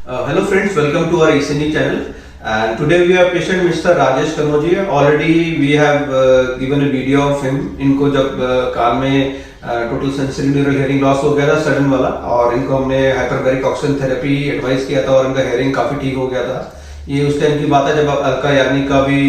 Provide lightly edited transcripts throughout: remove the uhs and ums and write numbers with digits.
Hello friends, welcome to our ECG channel. And today we have patient Mr. Rajesh Kanojia. Already we have given a video of him. इनको जब कान में total sensory neural hearing loss हो गया था sudden वाला, और इनको हमने हाइपरबैरिक ऑक्सीजन थेरेपी एडवाइस किया था और इनका हेयरिंग काफी ठीक हो गया था। ये उस टाइम की बात है जब अलका याग्निक का भी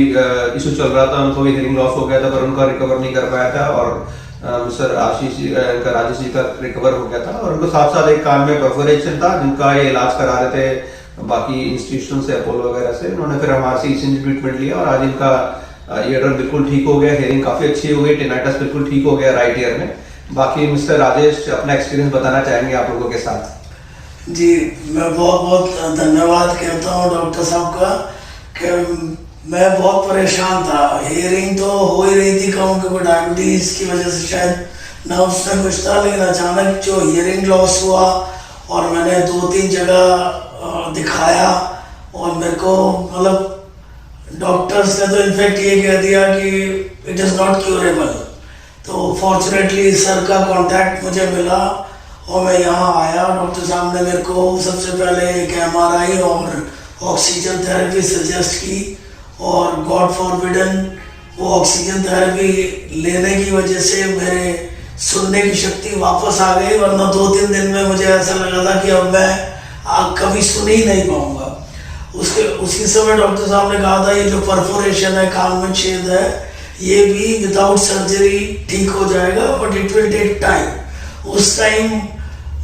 इशू चल रहा था, उनको भी हेयरिंग लॉस हो गया था पर उनका रिकवर नहीं कर पाया था, और सर आशीष इनका राजेश जी का रिकवर हो गया था। और उनको साथ साथ एक कान में परफोरेशन था जिनका ये इलाज करा रहे थे बाकी इंस्टीट्यूशन से, अपोलो वगैरह से। उन्होंने फिर हमारे से ईसीजी ट्रीटमेंट लिया और आज इनका ईयर बिल्कुल ठीक हो गया, हेयरिंग काफी अच्छी हो गई, टेनाइटिस बिल्कुल ठीक हो गया राइट ईयर में। बाकी मिस्टर राजेश अपना एक्सपीरियंस बताना चाहेंगे आप लोगों के साथ। जी, मैं बहुत बहुत धन्यवाद कहता हूँ डॉक्टर साहब का कि मैं बहुत परेशान था। हेयरिंग तो हो ही रही थी कम, क्योंकि डायबिटीज की वजह से शायद नर्व्स में कुछ था, लेकिन अचानक जो हियरिंग लॉस हुआ और मैंने 2-3 जगह दिखाया और मेरे को मतलब डॉक्टर्स ने तो इनफैक्ट ये कह दिया कि इट इज़ नॉट क्यूरेबल। तो फॉर्चुनेटली सर का कांटेक्ट मुझे मिला और मैं यहाँ आया। डॉक्टर साहब ने मेरे को सबसे पहले एक MRI और ऑक्सीजन थेरेपी सजेस्ट की, और गॉड फॉरबिडन वो ऑक्सीजन थेरेपी लेने की वजह से मेरे सुनने की शक्ति वापस आ गई, वरना 2-3 दिन में मुझे ऐसा लगा था कि अब मैं कभी सुन ही नहीं पाऊँगा। उसी समय डॉक्टर साहब ने कहा था ये जो परफोरेशन है, कान में छेद है, ये भी विदाउट सर्जरी ठीक हो जाएगा, but it will take time. उस टाइम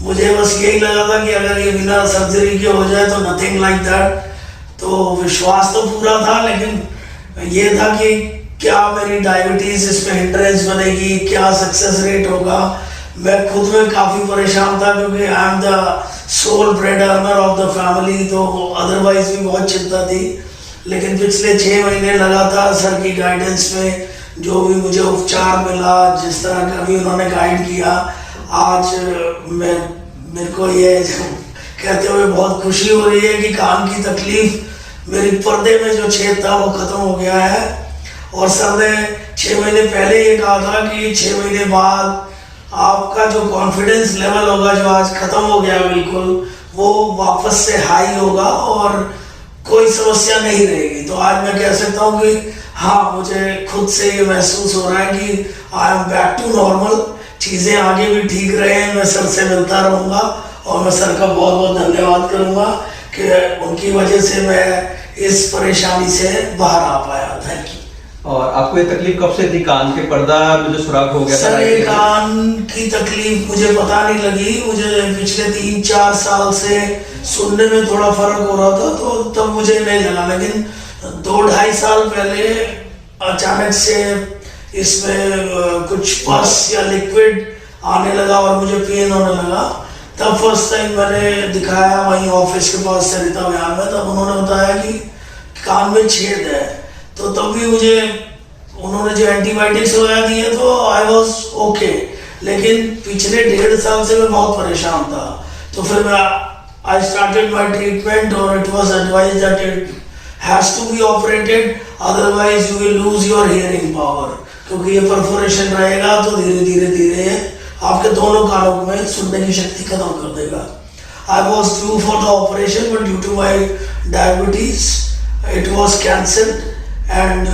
मुझे बस यही लगा था कि अगर ये बिना सर्जरी के हो जाए तो नथिंग लाइक दैट। तो विश्वास तो पूरा था, लेकिन ये था कि क्या मेरी डायबिटीज इसमें हिंड्रेंस बनेगी, क्या सक्सेस रेट होगा। मैं खुद में काफ़ी परेशान था क्योंकि I am the sole bread earner of the family, तो अदरवाइज भी बहुत चिंता थी। लेकिन पिछले 6 महीने लगातार सर की गाइडेंस में जो भी मुझे उपचार मिला, जिस तरह का भी उन्होंने गाइड किया, आज मेरे को ये कहते हुए बहुत खुशी हो रही है कि कान की तकलीफ, मेरी पर्दे में जो छेद था वो खत्म हो गया है। और सर ने 6 महीने पहले ये कहा था कि 6 महीने बाद आपका जो कॉन्फिडेंस लेवल होगा, जो आज खत्म हो गया बिल्कुल, वो वापस से हाई होगा और कोई समस्या नहीं रहेगी। तो आज मैं कह सकता हूँ कि हाँ, मुझे खुद से ये महसूस हो रहा है कि I am back to normal. चीज़ें आगे भी ठीक रहे, मैं सर से मिलता रहूँगा और मैं सर का बहुत बहुत धन्यवाद करूँगा कि उनकी वजह से मैं इस परेशानी से बाहर आ पाया। Thank you. और आपको ये तकलीफ कब से थी? कान के पर्दा में जो सुराख हो गया था? सर, ये कान की तकलीफ मुझे पता नहीं लगी। मुझे पिछले 3-4 साल से सुनने में थोड़ा फर्क हो रहा था, तो तब मुझे नहीं लगा, लेकिन 2-2.5 साल पहले अचानक से इसमें कुछ पस या लिक्विड आने लगा और मुझे पेन होने लगा। तब फर्स्ट टाइम मैंने दिखाया वहीं ऑफिस के पास सरिता विहार में, तब उन्होंने बताया कि कान में छेद है। तो तब भी मुझे उन्होंने जो एंटीबायोटिक्स वगैरह दिए तो आई वॉज ओके, लेकिन पिछले 1.5 साल से मैं बहुत परेशान था। तो फिर मैं आई स्टार्टेड माई ट्रीटमेंट और it was advise that it has to be operated, otherwise you will lose your hearing power, क्योंकि ये परफोरेशन रहेगा तो धीरे धीरे आपके दोनों कानों में सुनने की शक्ति खत्म कर देगा। I was due for the operation, but due to my diabetes it was cancelled, and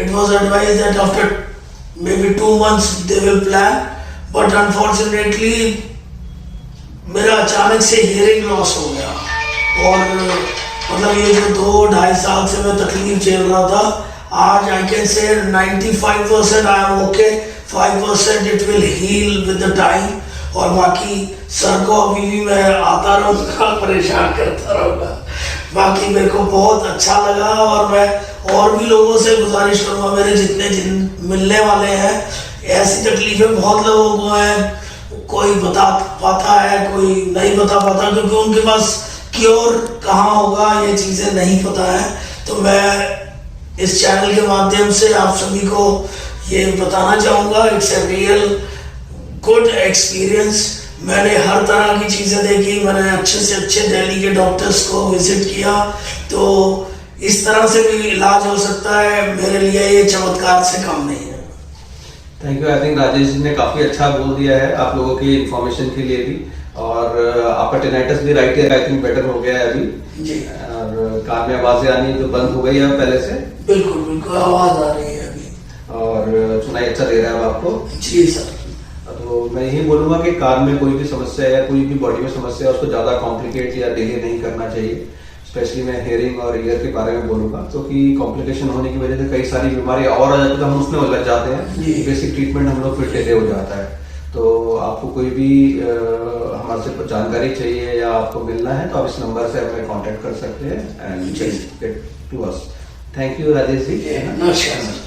it was advised that after maybe 2 months they will plan, but unfortunately मेरा अचानक से हियरिंग लॉस हो गया। और मतलब ये जो 2-2.5 साल से मैं तकलीफ झेल रहा था, आज आई can say 95% I am okay, 5% it will heal with the time. और बाकी सर को अभी भी मैं आता रहूँगा, परेशान करता रहूँगा। बाकी मेरे को बहुत अच्छा लगा और मैं और भी लोगों से गुजारिश करूँगा, मेरे जितने मिलने वाले हैं, ऐसी तकलीफें बहुत लोगों को हैं, कोई बता पाता है, कोई नहीं बता पाता, क्योंकि उनके पास क्योर कहाँ होगा ये चीज़ें नहीं पता है। तो मैं इस चैनल के माध्यम से आप सभी को ये बताना चाहूँगा, it's a real good experience. मैंने हर तरह की चीज़ें देखी, मैंने अच्छे से अच्छे दिल्ली के डॉक्टर्स को विजिट किया, तो इस तरह से भी इलाज हो सकता है। मेरे लिए ये चमत्कार से कम नहीं है। Thank you. I think Rajesh ji ने काफ़ी अच्छा बोल दिया है आप लोगों की इन्फॉर्मेशन के लिए भी। और आपका टेनाइटस भी right year I think better हो गया है अभी। जी और कान में आवाजें आनी जो बंद हो गई है पहले से, बिल्कुल बिल्कुल आवाज आ रही है अभी। और सुनाई अच्छा दे रहा है आपको। जी सर। तो मैं यही बोलूंगा कि कान में कोई भी समस्या या कोई भी बॉडी में समस्या है उसको ज्यादा कॉम्प्लिकेट या डिले नहीं करना चाहिए। स्पेशली मैं हेयरिंग और ईयर के बारे में बोलूंगा, क्योंकि कॉम्प्लिकेशन होने की वजह से कई सारी बीमारी और आ जाती है तो हम उसमें उलझ जाते हैं। बेसिक ट्रीटमेंट हम लोग फिर डिले हो जाता है। तो आपको कोई भी हमारे से जानकारी चाहिए या आपको मिलना है तो आप इस नंबर से हमें कांटेक्ट कर सकते हैं and get to us. Thank you Rajesh ji. नमस्कार।